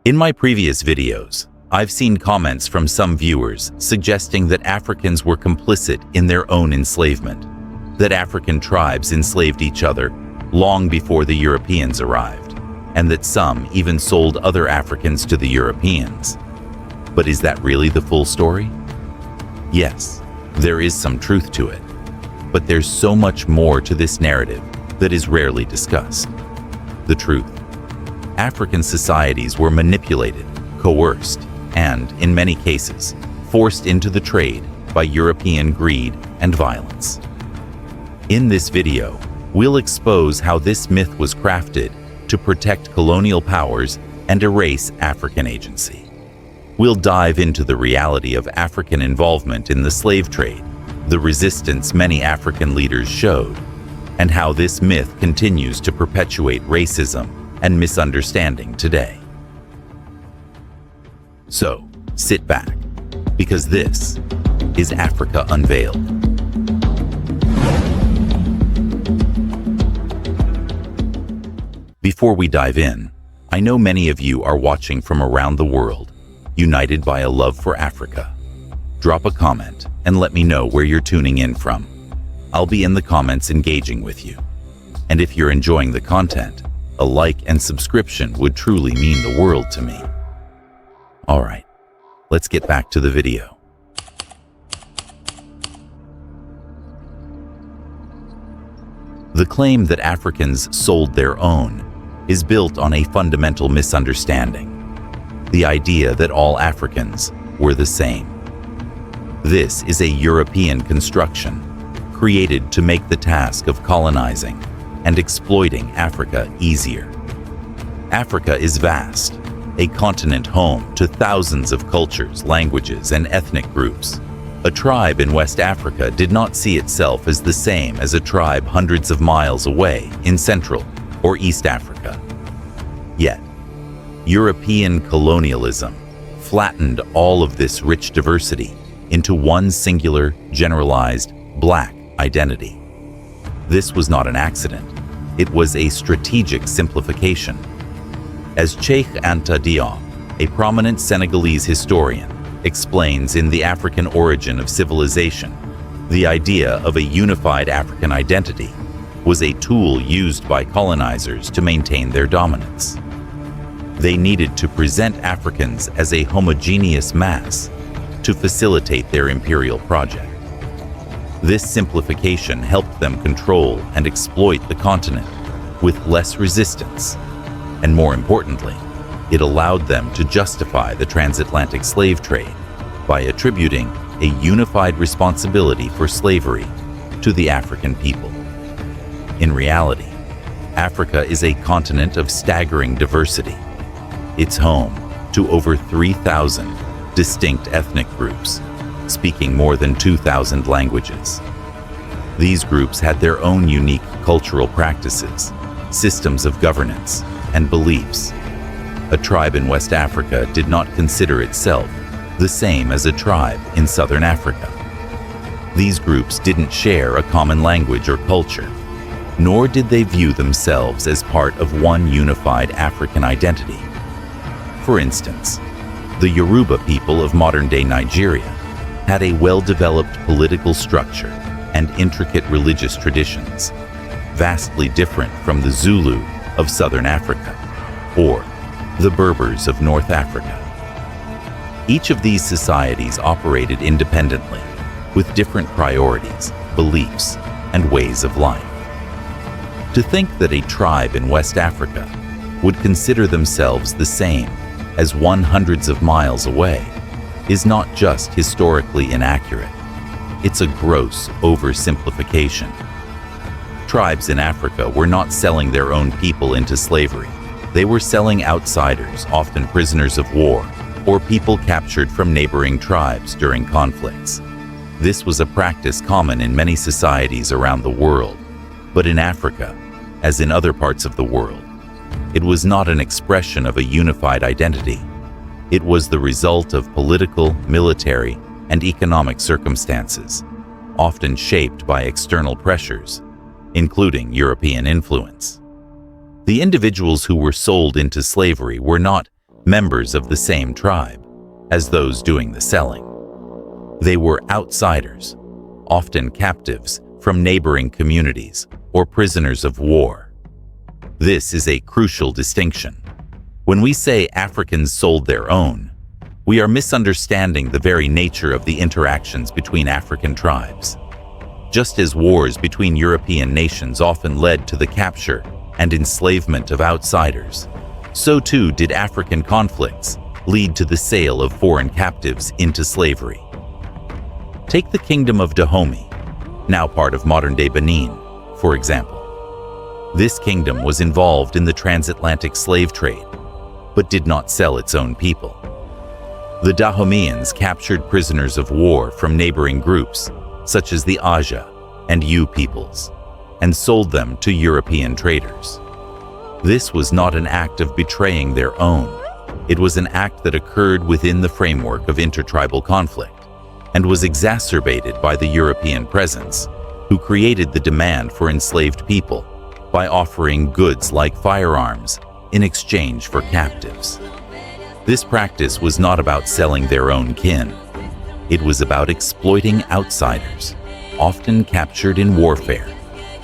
In my previous videos, I've seen comments from some viewers suggesting that Africans were complicit in their own enslavement, that African tribes enslaved each other long before the Europeans arrived, and that some even sold other Africans to the Europeans. But is that really the full story? Yes, there is some truth to it, but there's so much more to this narrative that is rarely discussed. The truth: African societies were manipulated, coerced, and, in many cases, forced into the trade by European greed and violence. In this video, we'll expose how this myth was crafted to protect colonial powers and erase African agency. We'll dive into the reality of African involvement in the slave trade, the resistance many African leaders showed, and how this myth continues to perpetuate racism and misunderstanding today. So, sit back, because this is Africa Unveiled. Before we dive in, I know many of you are watching from around the world, united by a love for Africa. Drop a comment and let me know where you're tuning in from. I'll be in the comments engaging with you. And if you're enjoying the content, a like and subscription would truly mean the world to me. All right, let's get back to the video. The claim that Africans sold their own is built on a fundamental misunderstanding: the idea that all Africans were the same. This is a European construction created to make the task of colonizing and exploiting Africa easier. Africa is vast, a continent home to thousands of cultures, languages, and ethnic groups. A tribe in West Africa did not see itself as the same as a tribe hundreds of miles away in Central or East Africa. Yet, European colonialism flattened all of this rich diversity into one singular, generalized, black identity. This was not an accident. It was a strategic simplification. As Cheikh Anta Diop, a prominent Senegalese historian, explains in The African Origin of Civilization, the idea of a unified African identity was a tool used by colonizers to maintain their dominance. They needed to present Africans as a homogeneous mass to facilitate their imperial project. This simplification helped them control and exploit the continent with less resistance, and more importantly, it allowed them to justify the transatlantic slave trade by attributing a unified responsibility for slavery to the African people. In reality, Africa is a continent of staggering diversity. It's home to over 3,000 distinct ethnic groups, speaking more than 2,000 languages. These groups had their own unique cultural practices, systems of governance, and beliefs. A tribe in West Africa did not consider itself the same as a tribe in Southern Africa. These groups didn't share a common language or culture, nor did they view themselves as part of one unified African identity. For instance, the Yoruba people of modern-day Nigeria had a well-developed political structure and intricate religious traditions, vastly different from the Zulu of Southern Africa or the Berbers of North Africa. Each of these societies operated independently, with different priorities, beliefs, and ways of life. To think that a tribe in West Africa would consider themselves the same as one hundreds of miles away is not just historically inaccurate, it's a gross oversimplification. Tribes in Africa were not selling their own people into slavery. They were selling outsiders, often prisoners of war, or people captured from neighboring tribes during conflicts. This was a practice common in many societies around the world, but in Africa, as in other parts of the world, it was not an expression of a unified identity. It was the result of political, military, and economic circumstances, often shaped by external pressures, including European influence. The individuals who were sold into slavery were not members of the same tribe, as those doing the selling. They were outsiders, often captives from neighboring communities or prisoners of war. This is a crucial distinction. When we say Africans sold their own, we are misunderstanding the very nature of the interactions between African tribes. Just as wars between European nations often led to the capture and enslavement of outsiders, so too did African conflicts lead to the sale of foreign captives into slavery. Take the Kingdom of Dahomey, now part of modern-day Benin, for example. This kingdom was involved in the transatlantic slave trade, but did not sell its own people. The Dahomeans captured prisoners of war from neighboring groups, such as the Aja and Yu peoples, and sold them to European traders. This was not an act of betraying their own. It was an act that occurred within the framework of intertribal conflict and was exacerbated by the European presence, who created the demand for enslaved people by offering goods like firearms in exchange for captives. This practice was not about selling their own kin. It was about exploiting outsiders, often captured in warfare,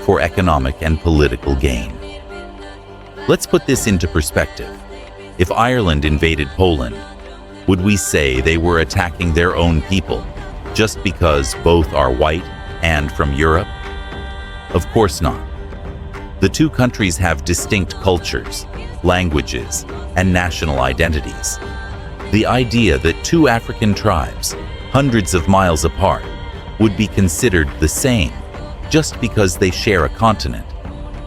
for economic and political gain. Let's put this into perspective. If Ireland invaded Poland, would we say they were attacking their own people just because both are white and from Europe? Of course not. The two countries have distinct cultures, languages, and national identities. The idea that two African tribes, hundreds of miles apart, would be considered the same just because they share a continent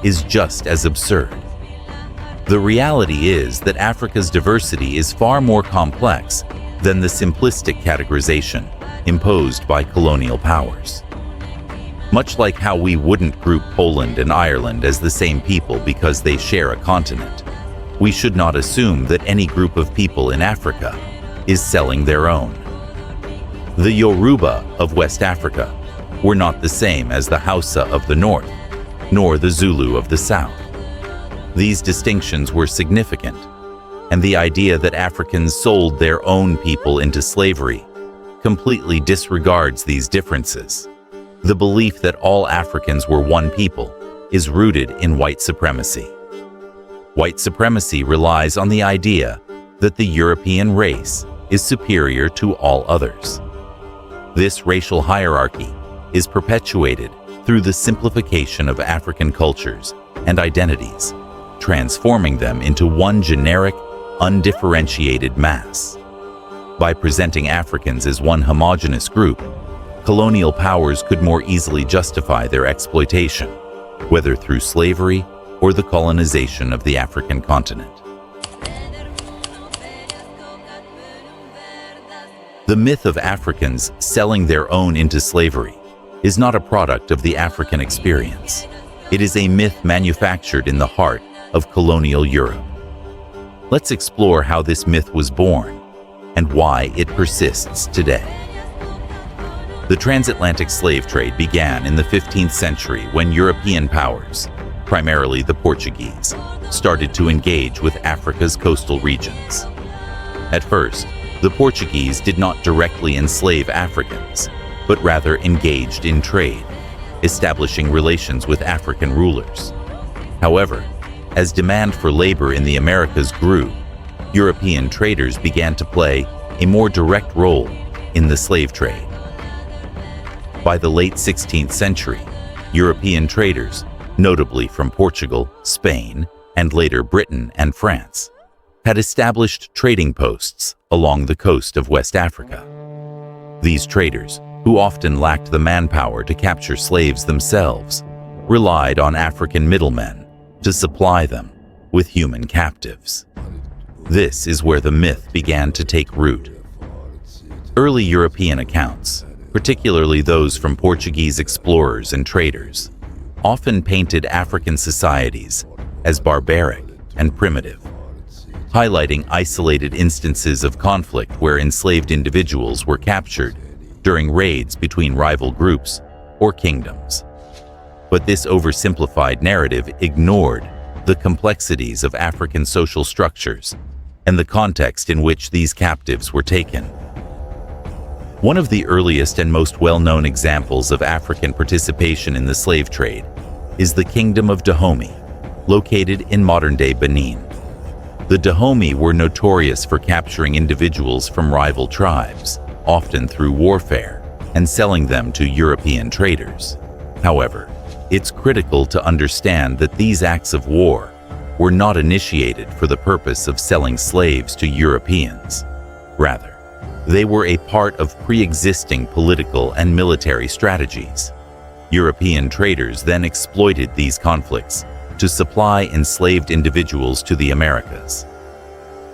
is just as absurd. The reality is that Africa's diversity is far more complex than the simplistic categorization imposed by colonial powers. Much like how we wouldn't group Poland and Ireland as the same people because they share a continent, we should not assume that any group of people in Africa is selling their own. The Yoruba of West Africa were not the same as the Hausa of the north, nor the Zulu of the south. These distinctions were significant, and the idea that Africans sold their own people into slavery completely disregards these differences. The belief that all Africans were one people is rooted in white supremacy. White supremacy relies on the idea that the European race is superior to all others. This racial hierarchy is perpetuated through the simplification of African cultures and identities, transforming them into one generic, undifferentiated mass. By presenting Africans as one homogeneous group, colonial powers could more easily justify their exploitation, whether through slavery or the colonization of the African continent. The myth of Africans selling their own into slavery is not a product of the African experience. It is a myth manufactured in the heart of colonial Europe. Let's explore how this myth was born and why it persists today. The transatlantic slave trade began in the 15th century when European powers, primarily the Portuguese, started to engage with Africa's coastal regions. At first, the Portuguese did not directly enslave Africans, but rather engaged in trade, establishing relations with African rulers. However, as demand for labor in the Americas grew, European traders began to play a more direct role in the slave trade. By the late 16th century, European traders, notably from Portugal, Spain, and later Britain and France, had established trading posts along the coast of West Africa. These traders, who often lacked the manpower to capture slaves themselves, relied on African middlemen to supply them with human captives. This is where the myth began to take root. Early European accounts, particularly those from Portuguese explorers and traders, often painted African societies as barbaric and primitive, highlighting isolated instances of conflict where enslaved individuals were captured during raids between rival groups or kingdoms. But this oversimplified narrative ignored the complexities of African social structures and the context in which these captives were taken. One of the earliest and most well-known examples of African participation in the slave trade is the Kingdom of Dahomey, located in modern-day Benin. The Dahomey were notorious for capturing individuals from rival tribes, often through warfare, and selling them to European traders. However, it's critical to understand that these acts of war were not initiated for the purpose of selling slaves to Europeans. Rather, they were a part of pre-existing political and military strategies. European traders then exploited these conflicts to supply enslaved individuals to the Americas.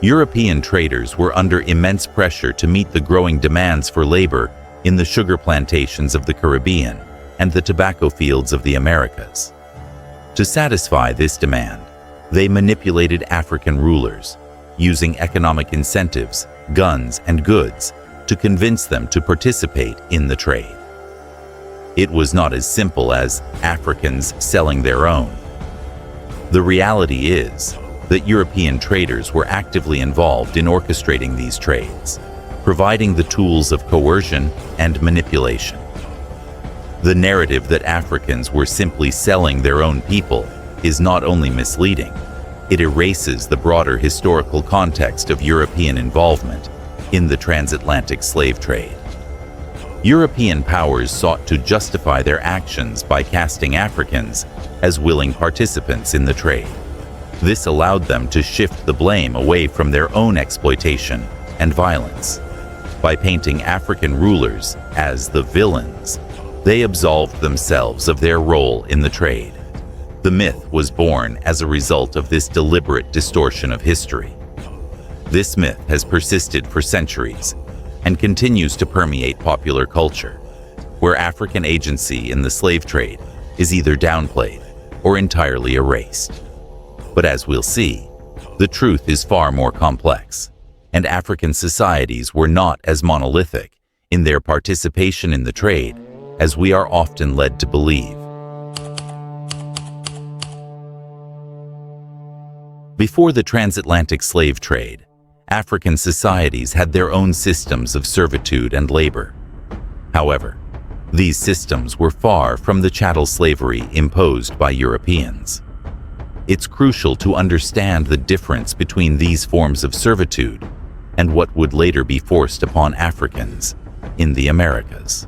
European traders were under immense pressure to meet the growing demands for labor in the sugar plantations of the Caribbean and the tobacco fields of the Americas. To satisfy this demand, they manipulated African rulers, using economic incentives, guns, and goods to convince them to participate in the trade. It was not as simple as Africans selling their own. The reality is that European traders were actively involved in orchestrating these trades, providing the tools of coercion and manipulation. The narrative that Africans were simply selling their own people is not only misleading, it erases the broader historical context of European involvement in the transatlantic slave trade. European powers sought to justify their actions by casting Africans as willing participants in the trade. This allowed them to shift the blame away from their own exploitation and violence. By painting African rulers as the villains, they absolved themselves of their role in the trade. The myth was born as a result of this deliberate distortion of history. This myth has persisted for centuries and continues to permeate popular culture, where African agency in the slave trade is either downplayed or entirely erased. But as we'll see, the truth is far more complex, and African societies were not as monolithic in their participation in the trade as we are often led to believe. Before the transatlantic slave trade, African societies had their own systems of servitude and labor. However, these systems were far from the chattel slavery imposed by Europeans. It's crucial to understand the difference between these forms of servitude and what would later be forced upon Africans in the Americas.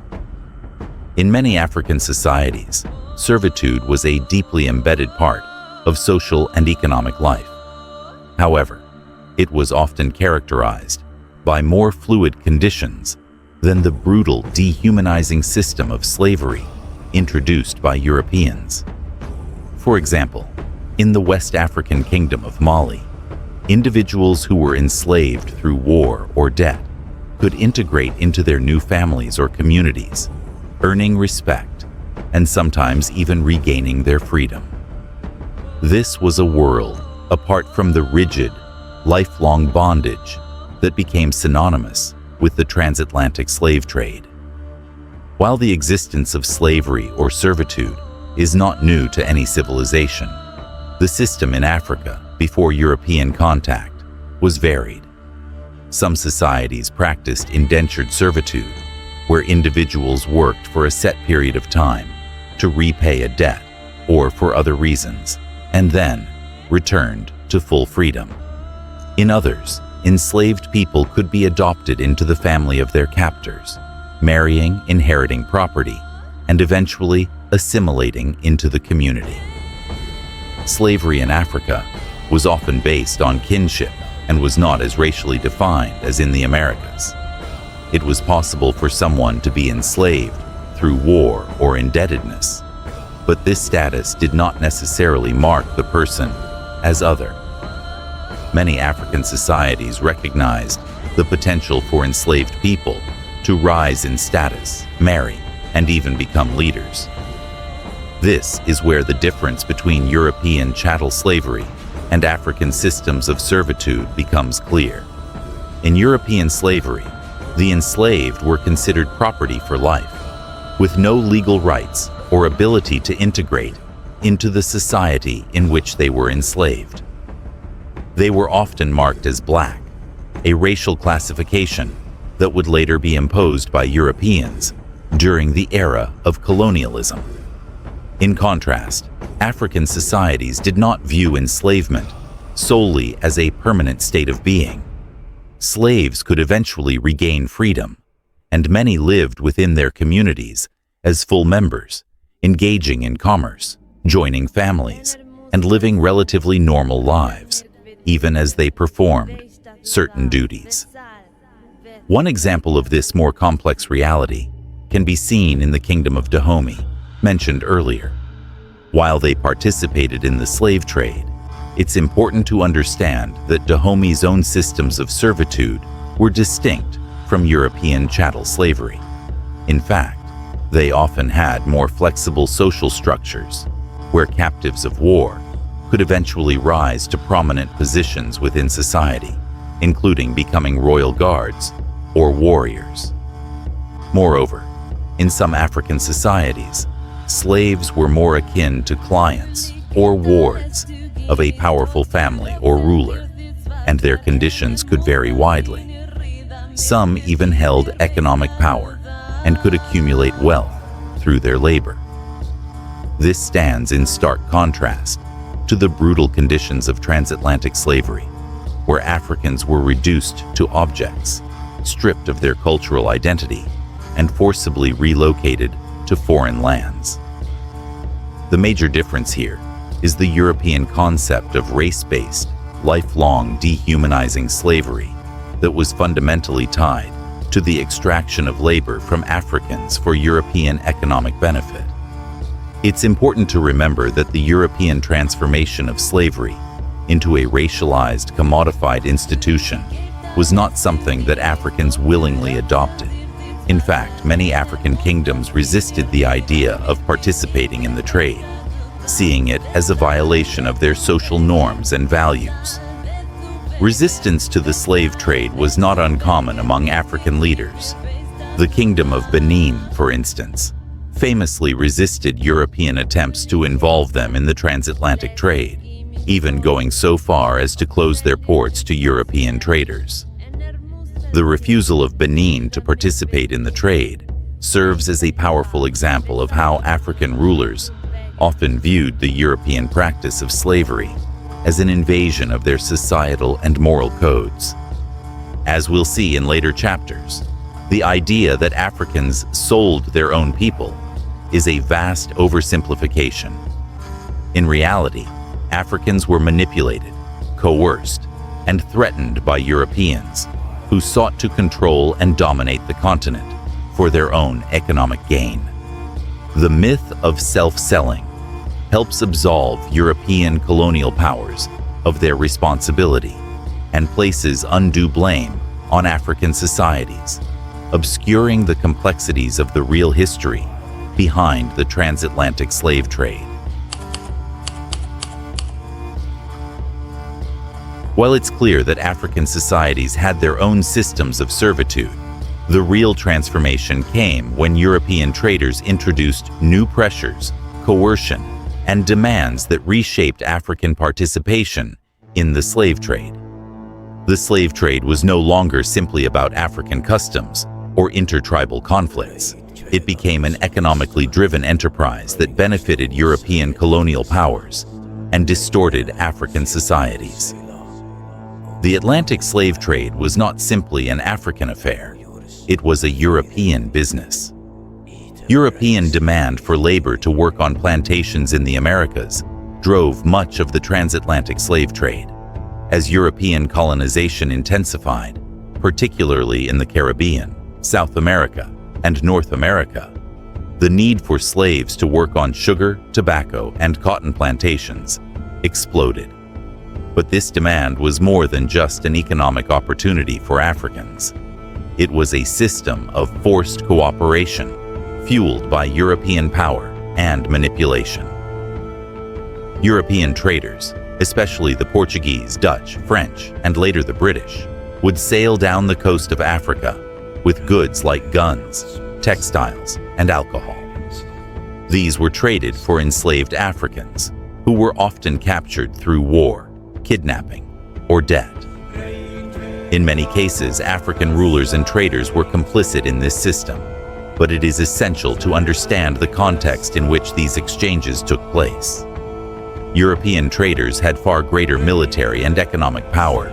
In many African societies, servitude was a deeply embedded part of social and economic life. However, it was often characterized by more fluid conditions than the brutal, dehumanizing system of slavery introduced by Europeans. For example, in the West African Kingdom of Mali, individuals who were enslaved through war or debt could integrate into their new families or communities, earning respect and sometimes even regaining their freedom. This was a world apart from the rigid, lifelong bondage that became synonymous with the transatlantic slave trade. While the existence of slavery or servitude is not new to any civilization, the system in Africa before European contact was varied. Some societies practiced indentured servitude, where individuals worked for a set period of time to repay a debt or for other reasons, and then returned to full freedom. In others, enslaved people could be adopted into the family of their captors, marrying, inheriting property, and eventually assimilating into the community. Slavery in Africa was often based on kinship and was not as racially defined as in the Americas. It was possible for someone to be enslaved through war or indebtedness, but this status did not necessarily mark the person as other. Many African societies recognized the potential for enslaved people to rise in status, marry, and even become leaders. This is where the difference between European chattel slavery and African systems of servitude becomes clear. In European slavery, the enslaved were considered property for life, with no legal rights or ability to integrate into the society in which they were enslaved. They were often marked as black, a racial classification that would later be imposed by Europeans during the era of colonialism. In contrast, African societies did not view enslavement solely as a permanent state of being. Slaves could eventually regain freedom, and many lived within their communities as full members, engaging in commerce, joining families, and living relatively normal lives, even as they performed certain duties. One example of this more complex reality can be seen in the Kingdom of Dahomey, mentioned earlier. While they participated in the slave trade, it's important to understand that Dahomey's own systems of servitude were distinct from European chattel slavery. In fact, they often had more flexible social structures, where captives of war could eventually rise to prominent positions within society, including becoming royal guards or warriors. Moreover, in some African societies, slaves were more akin to clients or wards of a powerful family or ruler, and their conditions could vary widely. Some even held economic power and could accumulate wealth through their labor. This stands in stark contrast to the brutal conditions of transatlantic slavery, where Africans were reduced to objects, stripped of their cultural identity, and forcibly relocated to foreign lands. The major difference here is the European concept of race-based, lifelong dehumanizing slavery that was fundamentally tied to the extraction of labor from Africans for European economic benefit. It's important to remember that the European transformation of slavery into a racialized, commodified institution was not something that Africans willingly adopted. In fact, many African kingdoms resisted the idea of participating in the trade, seeing it as a violation of their social norms and values. Resistance to the slave trade was not uncommon among African leaders. The Kingdom of Benin, for instance, famously resisted European attempts to involve them in the transatlantic trade, even going so far as to close their ports to European traders. The refusal of Benin to participate in the trade serves as a powerful example of how African rulers often viewed the European practice of slavery as an invasion of their societal and moral codes. As we'll see in later chapters, the idea that Africans sold their own people is a vast oversimplification. In reality, Africans were manipulated, coerced, and threatened by Europeans who sought to control and dominate the continent for their own economic gain. The myth of self-selling helps absolve European colonial powers of their responsibility and places undue blame on African societies, obscuring the complexities of the real history behind the transatlantic slave trade. While it's clear that African societies had their own systems of servitude, the real transformation came when European traders introduced new pressures, coercion, and demands that reshaped African participation in the slave trade. The slave trade was no longer simply about African customs or intertribal conflicts. It became an economically driven enterprise that benefited European colonial powers and distorted African societies. The Atlantic slave trade was not simply an African affair. It was a European business. European demand for labor to work on plantations in the Americas drove much of the transatlantic slave trade. As European colonization intensified, particularly in the Caribbean, South America, and North America, the need for slaves to work on sugar, tobacco, and cotton plantations exploded. But this demand was more than just an economic opportunity for Africans. It was a system of forced cooperation, fueled by European power and manipulation. European traders, especially the Portuguese, Dutch, French, and later the British, would sail down the coast of Africa with goods like guns, textiles, and alcohol. These were traded for enslaved Africans, who were often captured through war, kidnapping, or debt. In many cases, African rulers and traders were complicit in this system, but it is essential to understand the context in which these exchanges took place. European traders had far greater military and economic power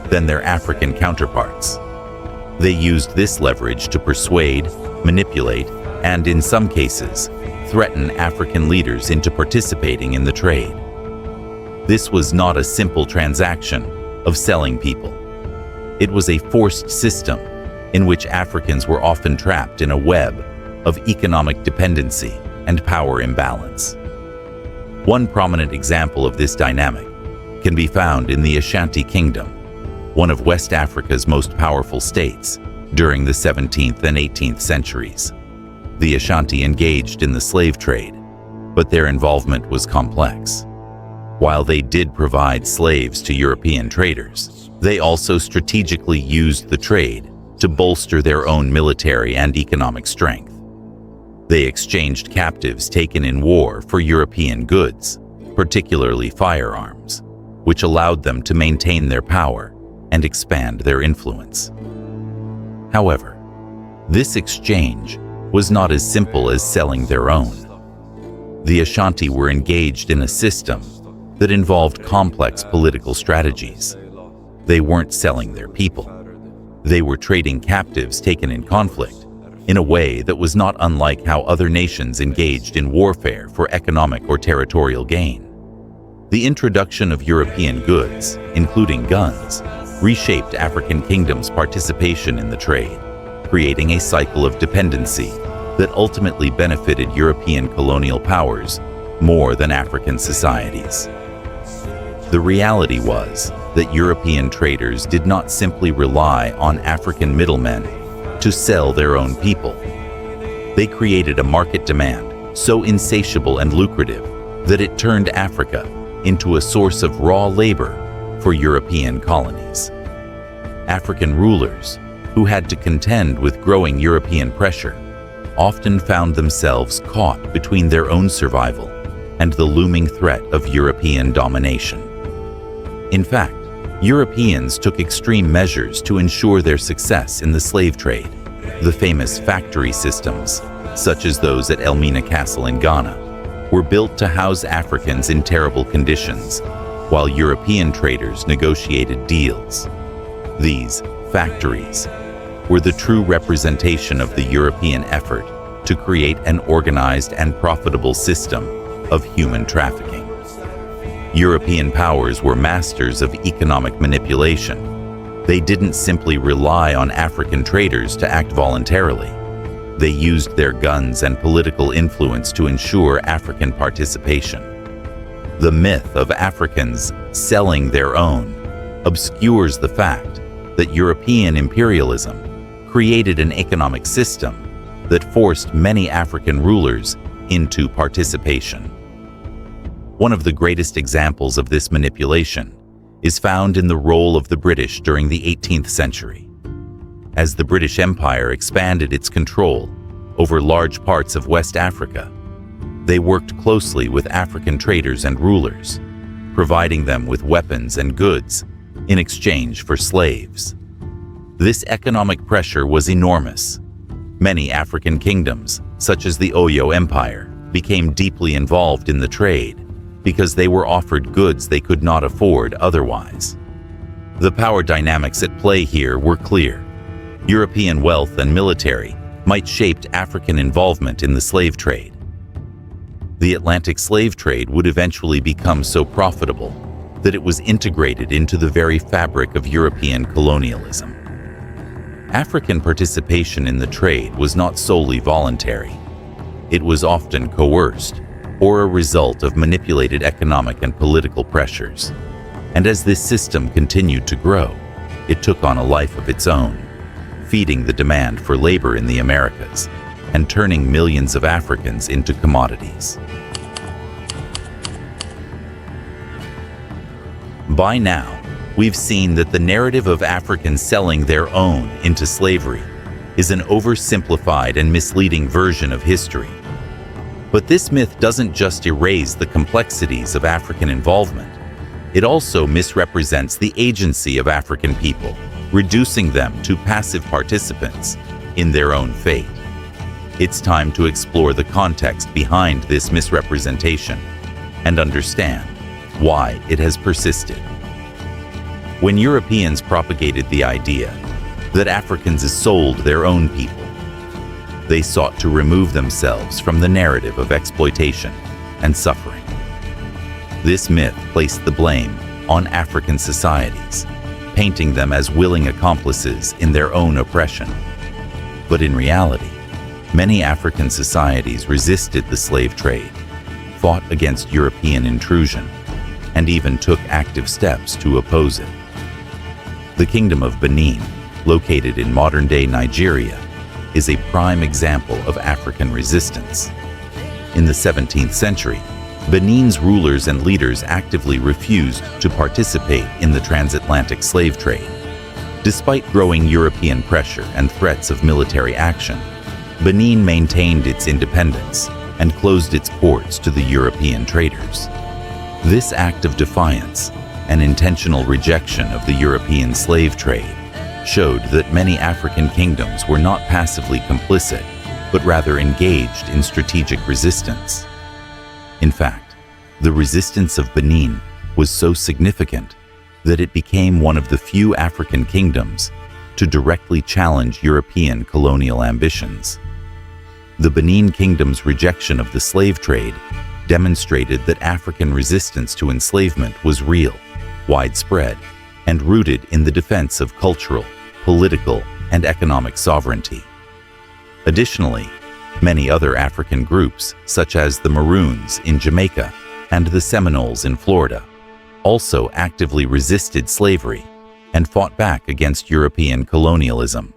than their African counterparts. They used this leverage to persuade, manipulate, and in some cases, threaten African leaders into participating in the trade. This was not a simple transaction of selling people. It was a forced system in which Africans were often trapped in a web of economic dependency and power imbalance. One prominent example of this dynamic can be found in the Ashanti Kingdom, one of West Africa's most powerful states during the 17th and 18th centuries. The Ashanti engaged in the slave trade, but their involvement was complex. While they did provide slaves to European traders, they also strategically used the trade to bolster their own military and economic strength. They exchanged captives taken in war for European goods, particularly firearms, which allowed them to maintain their power and expand their influence. However, this exchange was not as simple as selling their own. The Ashanti were engaged in a system that involved complex political strategies. They weren't selling their people. They were trading captives taken in conflict in a way that was not unlike how other nations engaged in warfare for economic or territorial gain. The introduction of European goods, including guns, reshaped African kingdoms' participation in the trade, creating a cycle of dependency that ultimately benefited European colonial powers more than African societies. The reality was that European traders did not simply rely on African middlemen to sell their own people. They created a market demand so insatiable and lucrative that it turned Africa into a source of raw labor for European colonies. African rulers, who had to contend with growing European pressure, often found themselves caught between their own survival and the looming threat of European domination. In fact, Europeans took extreme measures to ensure their success in the slave trade. The famous factory systems, such as those at Elmina Castle in Ghana, were built to house Africans in terrible conditions, while European traders negotiated deals. These factories were the true representation of the European effort to create an organized and profitable system of human trafficking. European powers were masters of economic manipulation. They didn't simply rely on African traders to act voluntarily. They used their guns and political influence to ensure African participation. The myth of Africans selling their own obscures the fact that European imperialism created an economic system that forced many African rulers into participation. One of the greatest examples of this manipulation is found in the role of the British during the 18th century. As the British Empire expanded its control over large parts of West Africa, they worked closely with African traders and rulers, providing them with weapons and goods in exchange for slaves. This economic pressure was enormous. Many African kingdoms, such as the Oyo Empire, became deeply involved in the trade because they were offered goods they could not afford otherwise. The power dynamics at play here were clear. European wealth and military might shape African involvement in the slave trade. The Atlantic slave trade would eventually become so profitable that it was integrated into the very fabric of European colonialism. African participation in the trade was not solely voluntary. It was often coerced or a result of manipulated economic and political pressures. And as this system continued to grow, it took on a life of its own, feeding the demand for labor in the Americas and turning millions of Africans into commodities. By now, we've seen that the narrative of Africans selling their own into slavery is an oversimplified and misleading version of history. But this myth doesn't just erase the complexities of African involvement. It also misrepresents the agency of African people, reducing them to passive participants in their own fate. It's time to explore the context behind this misrepresentation and understand why it has persisted. When Europeans propagated the idea that Africans sold their own people, they sought to remove themselves from the narrative of exploitation and suffering. This myth placed the blame on African societies, painting them as willing accomplices in their own oppression. But in reality, many African societies resisted the slave trade, fought against European intrusion, and even took active steps to oppose it. The Kingdom of Benin, located in modern-day Nigeria, is a prime example of African resistance. In the 17th century, Benin's rulers and leaders actively refused to participate in the transatlantic slave trade. Despite growing European pressure and threats of military action, Benin maintained its independence and closed its ports to the European traders. This act of defiance, an intentional rejection of the European slave trade, showed that many African kingdoms were not passively complicit, but rather engaged in strategic resistance. In fact, the resistance of Benin was so significant that it became one of the few African kingdoms to directly challenge European colonial ambitions. The Benin Kingdom's rejection of the slave trade demonstrated that African resistance to enslavement was real, widespread, and rooted in the defense of cultural, political, and economic sovereignty. Additionally, many other African groups, such as the Maroons in Jamaica and the Seminoles in Florida, also actively resisted slavery and fought back against European colonialism.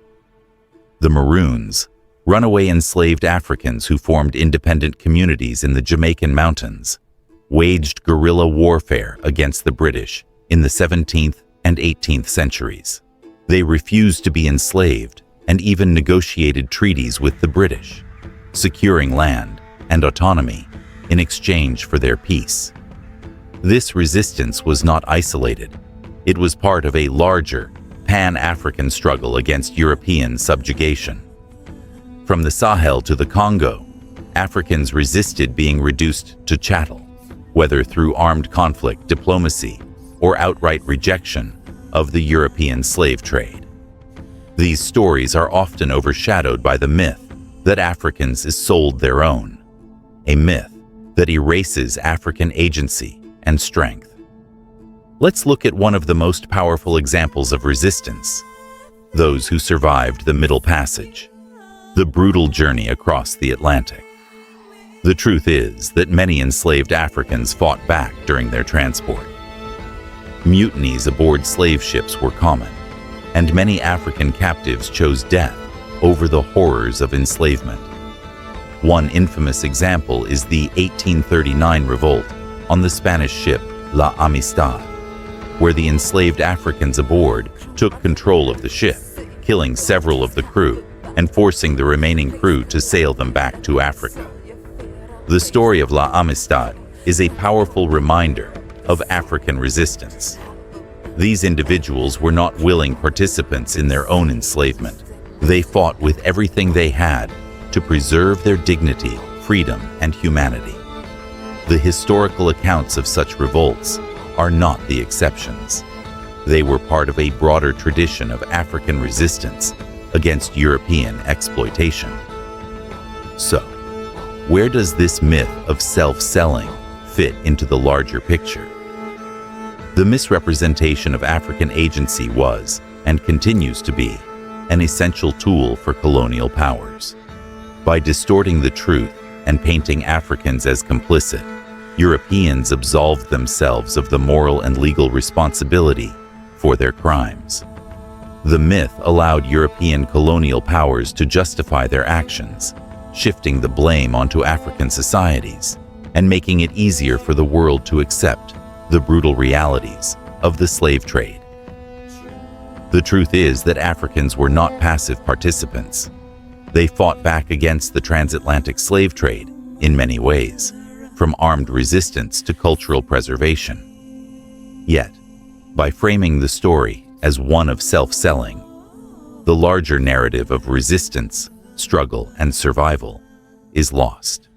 The Maroons, runaway enslaved Africans who formed independent communities in the Jamaican mountains, waged guerrilla warfare against the British in the 17th and 18th centuries. They refused to be enslaved and even negotiated treaties with the British, securing land and autonomy in exchange for their peace. This resistance was not isolated. It was part of a larger, pan-African struggle against European subjugation. From the Sahel to the Congo, Africans resisted being reduced to chattel, whether through armed conflict, diplomacy, or outright rejection of the European slave trade. These stories are often overshadowed by the myth that Africans sold their own, a myth that erases African agency and strength. Let's look at one of the most powerful examples of resistance: those who survived the Middle Passage, the brutal journey across the Atlantic. The truth is that many enslaved Africans fought back during their transport. Mutinies aboard slave ships were common, and many African captives chose death over the horrors of enslavement. One infamous example is the 1839 revolt on the Spanish ship La Amistad, where the enslaved Africans aboard took control of the ship, killing several of the crew and forcing the remaining crew to sail them back to Africa. The story of La Amistad is a powerful reminder of African resistance. These individuals were not willing participants in their own enslavement. They fought with everything they had to preserve their dignity, freedom, and humanity. The historical accounts of such revolts are not the exceptions. They were part of a broader tradition of African resistance against European exploitation. So, where does this myth of self-selling fit into the larger picture? The misrepresentation of African agency was, and continues to be, an essential tool for colonial powers. By distorting the truth and painting Africans as complicit, Europeans absolved themselves of the moral and legal responsibility for their crimes. The myth allowed European colonial powers to justify their actions, shifting the blame onto African societies and making it easier for the world to accept the brutal realities of the slave trade. The truth is that Africans were not passive participants. They fought back against the transatlantic slave trade in many ways, from armed resistance to cultural preservation. Yet, by framing the story as one of self-selling, the larger narrative of resistance, struggle, and survival is lost.